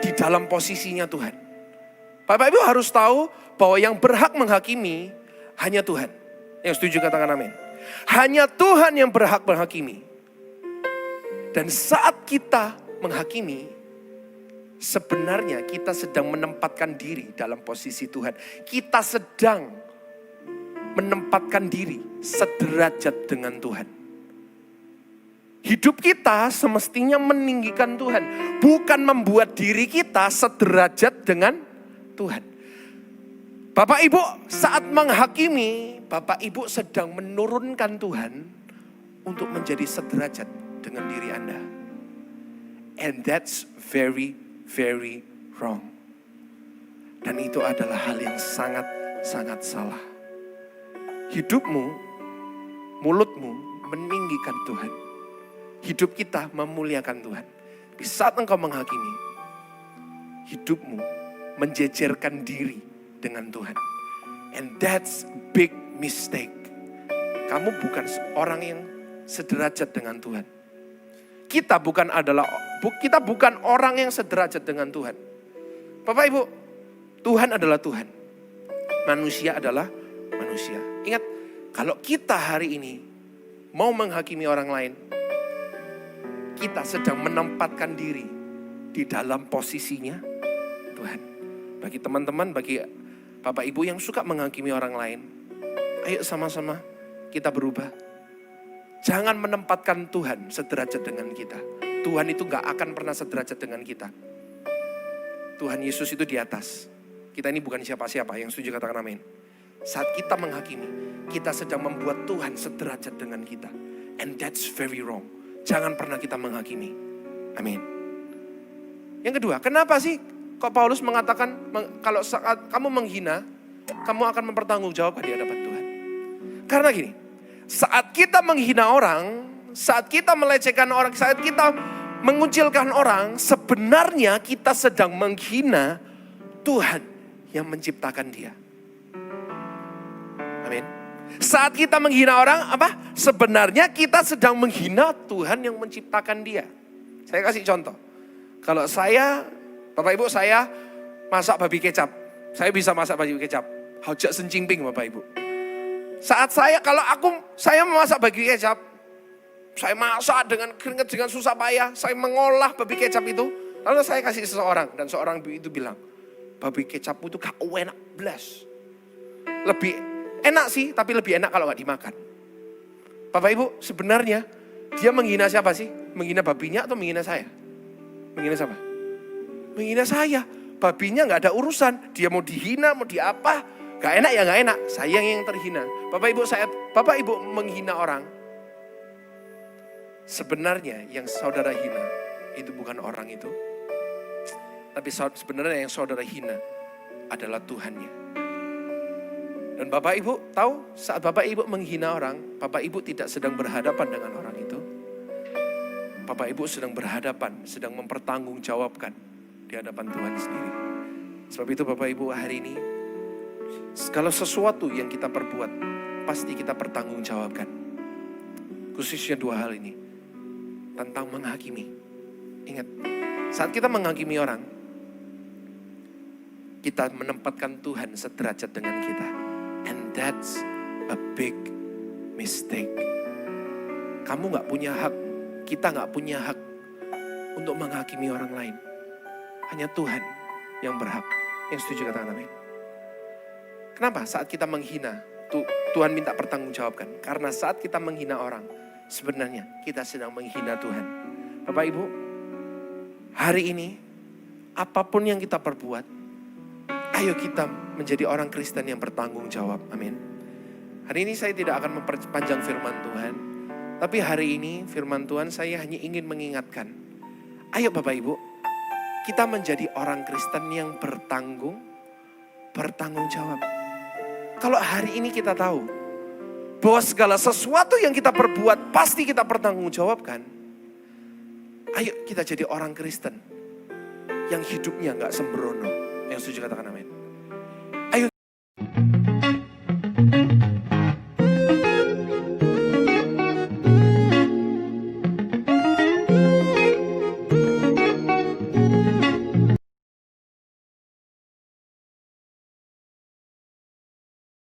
di dalam posisinya Tuhan. Bapak Ibu harus tahu bahwa yang berhak menghakimi hanya Tuhan. Yang setuju katakan amin. Hanya Tuhan yang berhak menghakimi. Dan saat kita menghakimi, sebenarnya kita sedang menempatkan diri dalam posisi Tuhan. Kita sedang menempatkan diri sederajat dengan Tuhan. Hidup kita semestinya meninggikan Tuhan. Bukan membuat diri kita sederajat dengan Tuhan. Bapak Ibu saat menghakimi, Bapak Ibu sedang menurunkan Tuhan untuk menjadi sederajat dengan diri Anda. And that's very, very wrong. Dan itu adalah hal yang sangat salah. Hidupmu, mulutmu meninggikan Tuhan. Hidup kita memuliakan Tuhan. Di saat engkau menghakimi, hidupmu menjejerkan diri dengan Tuhan. And that's big mistake. Kamu bukan orang yang sederajat dengan Tuhan. Kita bukan orang yang sederajat dengan Tuhan. Bapak Ibu, Tuhan adalah Tuhan. Manusia adalah manusia. Ingat, kalau kita hari ini mau menghakimi orang lain, kita sedang menempatkan diri di dalam posisinya Tuhan. Bagi teman-teman, bagi Bapak Ibu yang suka menghakimi orang lain, ayo sama-sama kita berubah. Jangan menempatkan Tuhan sederajat dengan kita. Tuhan itu gak akan pernah sederajat dengan kita. Tuhan Yesus itu di atas. Kita ini bukan siapa-siapa, yang setuju katakan amin. Saat kita menghakimi, kita sedang membuat Tuhan sederajat dengan kita. And that's very wrong. Jangan pernah kita menghakimi. Amin. Yang kedua, kenapa sih kok Paulus mengatakan kalau saat kamu menghina, kamu akan mempertanggungjawabkan di hadapan Tuhan? Karena gini, saat kita menghina orang, saat kita melecehkan orang, saat kita mengucilkan orang, sebenarnya kita sedang menghina Tuhan yang menciptakan dia. Amin. Saat kita menghina orang, sebenarnya kita sedang menghina Tuhan yang menciptakan dia. Saya kasih contoh. Kalau saya, Bapak Ibu, saya masak babi kecap. Saya bisa masak babi kecap. Hojak sencingping Bapak Ibu. Saat saya memasak babi kecap, saya masak dengan keringat, dengan susah payah, saya mengolah babi kecap itu, lalu saya kasih seseorang, dan seorang itu bilang, babi kecapmu itu gak enak belas. Lebih enak sih, tapi lebih enak kalau gak dimakan. Bapak Ibu, sebenarnya dia menghina siapa sih? Menghina babinya atau menghina saya? Menghina siapa? Menghina saya. Babinya gak ada urusan, dia mau dihina, mau diapa, gak enak ya gak enak, saya yang terhina. Bapak Ibu menghina orang, sebenarnya yang saudara hina itu bukan orang itu. Tapi sebenarnya yang saudara hina adalah Tuhannya. Dan Bapak Ibu tahu, saat Bapak Ibu menghina orang, Bapak Ibu tidak sedang berhadapan dengan orang itu. Bapak Ibu sedang berhadapan, sedang mempertanggungjawabkan di hadapan Tuhan sendiri. Sebab itu Bapak Ibu hari ini, segala sesuatu yang kita perbuat, pasti kita pertanggungjawabkan. Khususnya dua hal ini, tentang menghakimi. Ingat, saat kita menghakimi orang, kita menempatkan Tuhan sederajat dengan kita. And that's a big mistake. Kamu gak punya hak, kita gak punya hak untuk menghakimi orang lain. Hanya Tuhan yang berhak. Yang setuju katakan amin. Kenapa? Saat kita menghina, Tuhan minta pertanggungjawabkan. Karena saat kita menghina orang, sebenarnya kita sedang menghina Tuhan. Bapak Ibu, hari ini apapun yang kita perbuat, ayo kita menjadi orang Kristen yang bertanggung jawab. Amin. Hari ini saya tidak akan memperpanjang firman Tuhan. Tapi hari ini firman Tuhan saya hanya ingin mengingatkan. Ayo Bapak Ibu, kita menjadi orang Kristen yang bertanggung jawab. Kalau hari ini kita tahu bahwa segala sesuatu yang kita perbuat pasti kita pertanggungjawabkan. Ayo kita jadi orang Kristen yang hidupnya gak sembrono. Yang setuju katakan amin.